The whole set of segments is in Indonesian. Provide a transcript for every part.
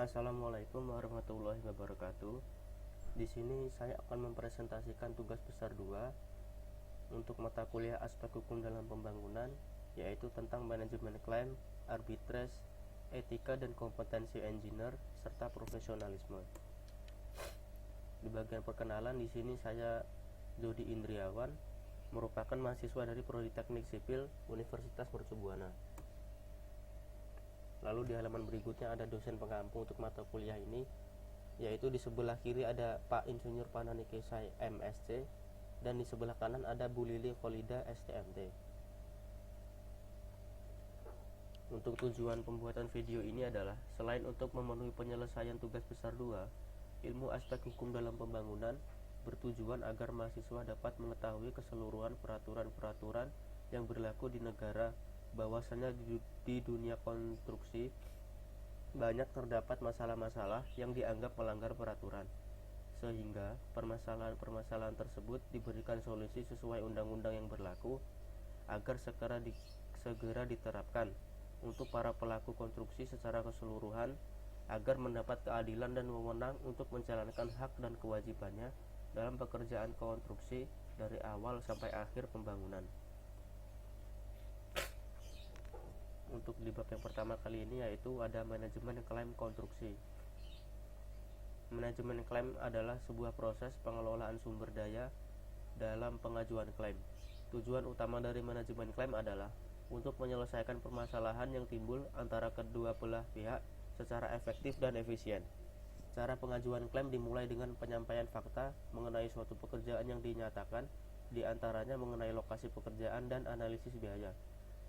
Assalamualaikum warahmatullahi wabarakatuh. Di sini saya akan mempresentasikan tugas besar 2 untuk mata kuliah aspek hukum dalam pembangunan, yaitu tentang manajemen klaim, arbitrase, etika dan kompetensi engineer serta profesionalisme. Di bagian perkenalan, di sini saya Dodi Indriawan, merupakan mahasiswa dari Prodi Teknik Sipil Universitas Mercubuana. Lalu di halaman berikutnya ada dosen pengampu untuk mata kuliah ini, yaitu di sebelah kiri ada Pak Insinyur Panani Kesai MSc, dan di sebelah kanan ada Bu Lili Kholida STMT. Untuk tujuan pembuatan video ini adalah selain untuk memenuhi penyelesaian tugas besar 2, ilmu aspek hukum dalam pembangunan bertujuan agar mahasiswa dapat mengetahui keseluruhan peraturan-peraturan yang berlaku di negara, bahwasanya di dunia konstruksi banyak terdapat masalah-masalah yang dianggap melanggar peraturan, sehingga permasalahan-permasalahan tersebut diberikan solusi sesuai undang-undang yang berlaku agar segera diterapkan untuk para pelaku konstruksi secara keseluruhan, agar mendapat keadilan dan wewenang untuk menjalankan hak dan kewajibannya dalam pekerjaan konstruksi dari awal sampai akhir pembangunan. Untuk di bab yang pertama kali ini, yaitu ada manajemen klaim konstruksi. Manajemen klaim adalah sebuah proses pengelolaan sumber daya dalam pengajuan klaim. Tujuan utama dari manajemen klaim adalah untuk menyelesaikan permasalahan yang timbul antara kedua belah pihak secara efektif dan efisien. Cara pengajuan klaim dimulai dengan penyampaian fakta mengenai suatu pekerjaan yang dinyatakan, di antaranya mengenai lokasi pekerjaan dan analisis biaya.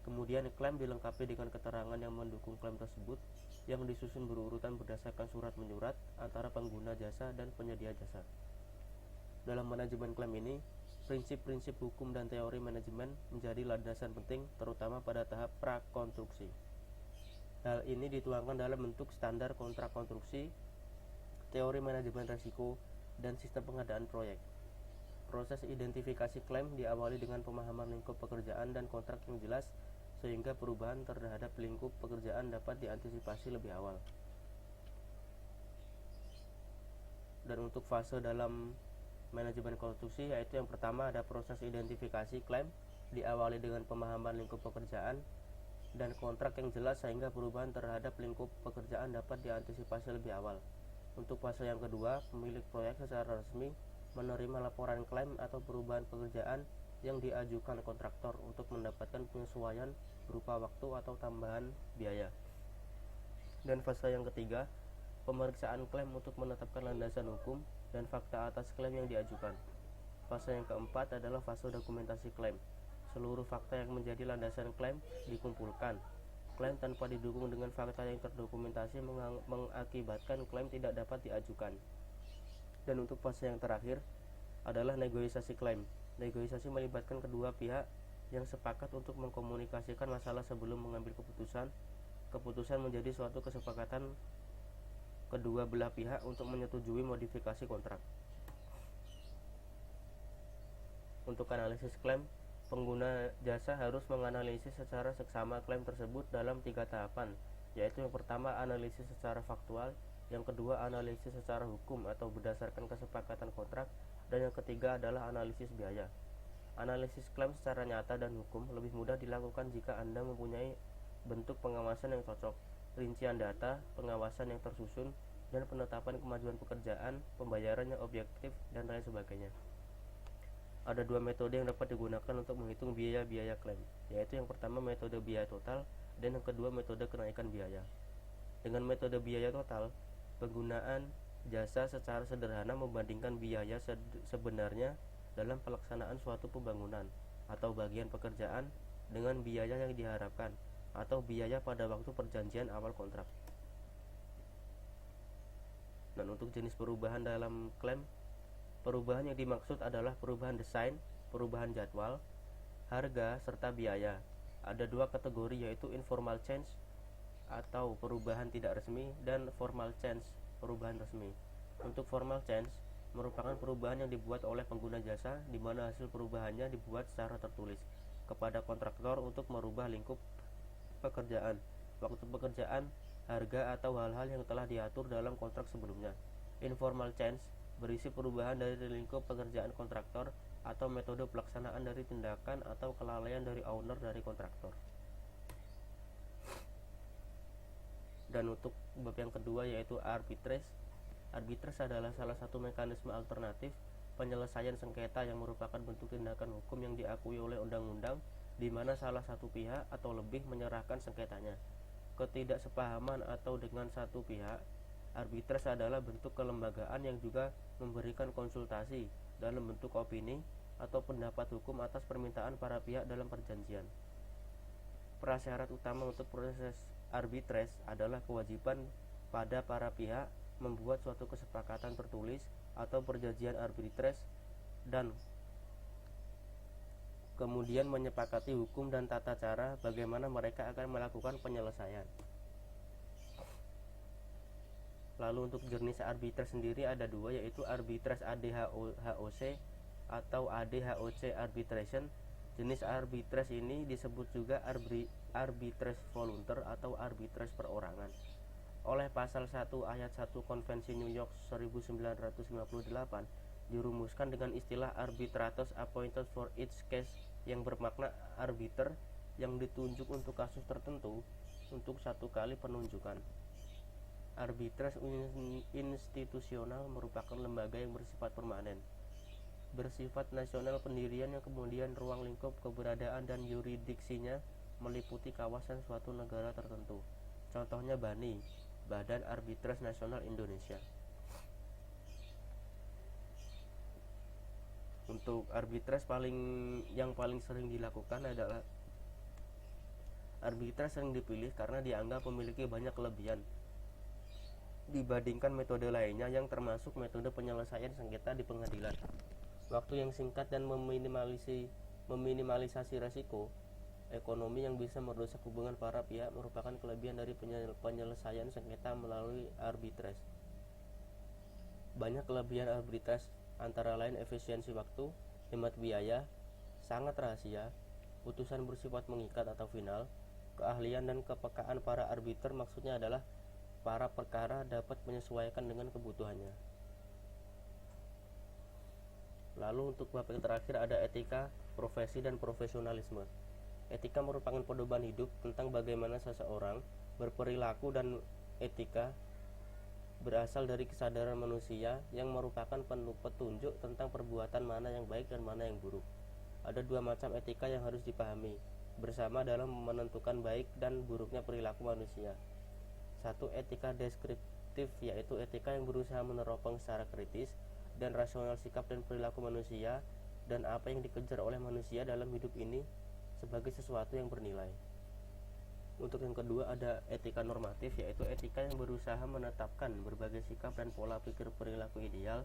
Kemudian klaim dilengkapi dengan keterangan yang mendukung klaim tersebut, yang disusun berurutan berdasarkan surat menyurat antara pengguna jasa dan penyedia jasa. Dalam manajemen klaim ini, prinsip-prinsip hukum dan teori manajemen menjadi landasan penting, terutama pada tahap prakonstruksi. Hal ini dituangkan dalam bentuk standar kontrak konstruksi, teori manajemen risiko, dan sistem pengadaan proyek. Proses identifikasi klaim diawali dengan pemahaman lingkup pekerjaan dan kontrak yang jelas, sehingga perubahan terhadap lingkup pekerjaan dapat diantisipasi lebih awal. Dan untuk fase dalam manajemen konstruksi, yaitu yang pertama ada proses identifikasi klaim, diawali dengan pemahaman lingkup pekerjaan dan kontrak yang jelas, sehingga perubahan terhadap lingkup pekerjaan dapat diantisipasi lebih awal. Untuk fase yang kedua, pemilik proyek secara resmi menerima laporan klaim atau perubahan pekerjaan yang diajukan kontraktor untuk mendapatkan penyesuaian berupa waktu atau tambahan biaya. Dan fase yang ketiga, pemeriksaan klaim untuk menetapkan landasan hukum dan fakta atas klaim yang diajukan. Fase yang keempat adalah fase dokumentasi klaim. Seluruh fakta yang menjadi landasan klaim dikumpulkan. Klaim tanpa didukung dengan fakta yang terdokumentasi mengakibatkan klaim tidak dapat diajukan. Dan untuk fase yang terakhir adalah negosiasi klaim. Negosiasi melibatkan kedua pihak yang sepakat untuk mengkomunikasikan masalah sebelum mengambil keputusan. Keputusan menjadi suatu kesepakatan kedua belah pihak untuk menyetujui modifikasi kontrak. Untuk analisis klaim, pengguna jasa harus menganalisis secara seksama klaim tersebut dalam 3 tahapan, yaitu yang pertama analisis secara faktual, yang kedua analisis secara hukum atau berdasarkan kesepakatan kontrak, dan yang ketiga adalah analisis biaya. Analisis klaim secara nyata dan hukum lebih mudah dilakukan jika Anda mempunyai bentuk pengawasan yang cocok, rincian data, pengawasan yang tersusun, dan penetapan kemajuan pekerjaan, pembayaran yang objektif, dan lain sebagainya. Ada 2 metode yang dapat digunakan untuk menghitung biaya-biaya klaim, yaitu yang pertama metode biaya total, dan yang kedua metode kenaikan biaya. Dengan metode biaya total, penggunaan jasa secara sederhana membandingkan biaya sebenarnya dalam pelaksanaan suatu pembangunan atau bagian pekerjaan dengan biaya yang diharapkan atau biaya pada waktu perjanjian awal kontrak. Dan untuk jenis perubahan dalam klaim, perubahan yang dimaksud adalah perubahan desain, perubahan jadwal, harga, serta biaya. Ada 2 kategori, yaitu informal change atau perubahan tidak resmi dan formal change, perubahan resmi. Untuk formal change merupakan perubahan yang dibuat oleh pengguna jasa, di mana hasil perubahannya dibuat secara tertulis kepada kontraktor untuk merubah lingkup pekerjaan, waktu pekerjaan, harga, atau hal-hal yang telah diatur dalam kontrak sebelumnya. Informal change berisi perubahan dari lingkup pekerjaan kontraktor atau metode pelaksanaan dari tindakan atau kelalaian dari owner dari kontraktor. Dan untuk bab yang kedua yaitu arbitrage. Arbitrage adalah salah satu mekanisme alternatif penyelesaian sengketa yang merupakan bentuk tindakan hukum yang diakui oleh undang-undang di mana salah satu pihak atau lebih menyerahkan sengketanya ketidaksepahaman atau dengan satu pihak. Arbitrase adalah bentuk kelembagaan yang juga memberikan konsultasi dalam bentuk opini atau pendapat hukum atas permintaan para pihak dalam perjanjian. Prasyarat utama untuk proses arbitrase adalah kewajiban pada para pihak membuat suatu kesepakatan tertulis atau perjanjian arbitrase dan kemudian menyepakati hukum dan tata cara bagaimana mereka akan melakukan penyelesaian. Lalu untuk jenis arbitrase sendiri ada dua, yaitu arbitrase ADHOC atau ADHOC arbitration. Jenis arbitrase ini disebut juga arbitrase volunteer atau arbitrase perorangan. Oleh pasal 1 ayat 1 Konvensi New York 1958 dirumuskan dengan istilah arbitrators appointed for each case yang bermakna arbiter yang ditunjuk untuk kasus tertentu untuk satu kali penunjukan. Arbitrase institusional merupakan lembaga yang bersifat permanen, bersifat nasional pendirian yang kemudian ruang lingkup keberadaan dan yuridiksinya meliputi kawasan suatu negara tertentu. Contohnya BANI, Badan Arbitrase Nasional Indonesia. Untuk arbitrase yang paling sering dilakukan adalah arbitrase sering dipilih karena dianggap memiliki banyak kelebihan dibandingkan metode lainnya yang termasuk metode penyelesaian sengketa di pengadilan. Waktu yang singkat dan meminimalisasi resiko ekonomi yang bisa merusak hubungan para pihak merupakan kelebihan dari penyelesaian sengketa melalui arbitrase. Banyak kelebihan arbitrase antara lain efisiensi waktu, hemat biaya, sangat rahasia, putusan bersifat mengikat atau final, keahlian dan kepekaan para arbiter. Maksudnya adalah para perkara dapat menyesuaikan dengan kebutuhannya. Lalu untuk bab yang terakhir ada etika, profesi, dan profesionalisme. Etika merupakan pedoman hidup tentang bagaimana seseorang berperilaku, dan etika berasal dari kesadaran manusia yang merupakan petunjuk tentang perbuatan mana yang baik dan mana yang buruk. Ada dua macam etika yang harus dipahami bersama dalam menentukan baik dan buruknya perilaku manusia. Satu, etika deskriptif, yaitu etika yang berusaha meneropong secara kritis dan rasional sikap dan perilaku manusia dan apa yang dikejar oleh manusia dalam hidup ini sebagai sesuatu yang bernilai. Untuk yang kedua ada etika normatif, yaitu etika yang berusaha menetapkan berbagai sikap dan pola pikir perilaku ideal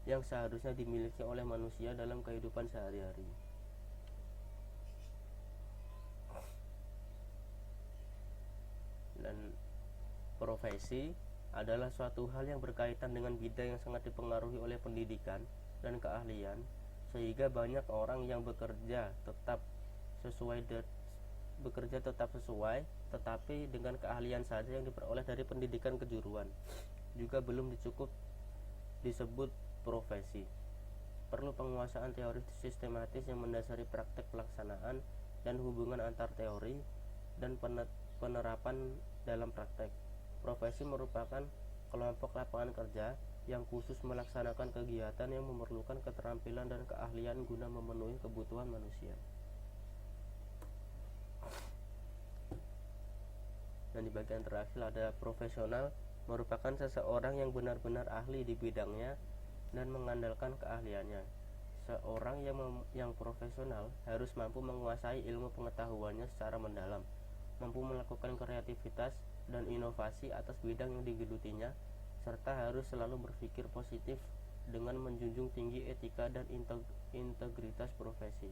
yang seharusnya dimiliki oleh manusia dalam kehidupan sehari-hari. Dan profesi adalah suatu hal yang berkaitan dengan bidang yang sangat dipengaruhi oleh pendidikan dan keahlian, sehingga banyak orang yang bekerja tetap sesuai, tetapi dengan keahlian saja yang diperoleh dari pendidikan kejuruan juga belum cukup disebut profesi. Perlu penguasaan teori sistematis yang mendasari praktek pelaksanaan dan hubungan antar teori dan penerapan dalam praktek. Profesi merupakan kelompok lapangan kerja yang khusus melaksanakan kegiatan yang memerlukan keterampilan dan keahlian guna memenuhi kebutuhan manusia. Dan di bagian terakhir ada profesional, merupakan seseorang yang benar-benar ahli di bidangnya dan mengandalkan keahliannya. Seorang yang profesional harus mampu menguasai ilmu pengetahuannya secara mendalam, mampu melakukan kreativitas dan inovasi atas bidang yang digelutinya, serta harus selalu berpikir positif dengan menjunjung tinggi etika dan integritas profesi.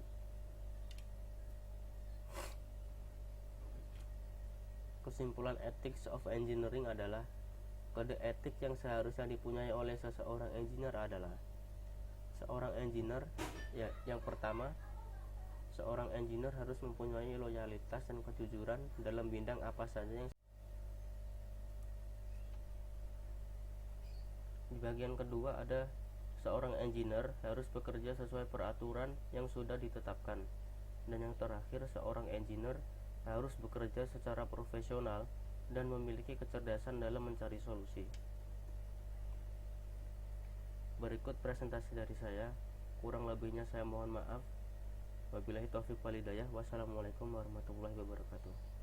Kesimpulan ethics of engineering adalah kode etik yang seharusnya dipunyai oleh seseorang engineer adalah seorang engineer yang pertama, seorang engineer harus mempunyai loyalitas dan kejujuran dalam bidang apa saja yang Di bagian kedua ada seorang engineer harus bekerja sesuai peraturan yang sudah ditetapkan. Dan yang terakhir, seorang engineer harus bekerja secara profesional dan memiliki kecerdasan dalam mencari solusi. Berikut presentasi dari saya. Kurang lebihnya saya mohon maaf. Wabillahi taufiq wal hidayah. Wassalamualaikum warahmatullahi wabarakatuh.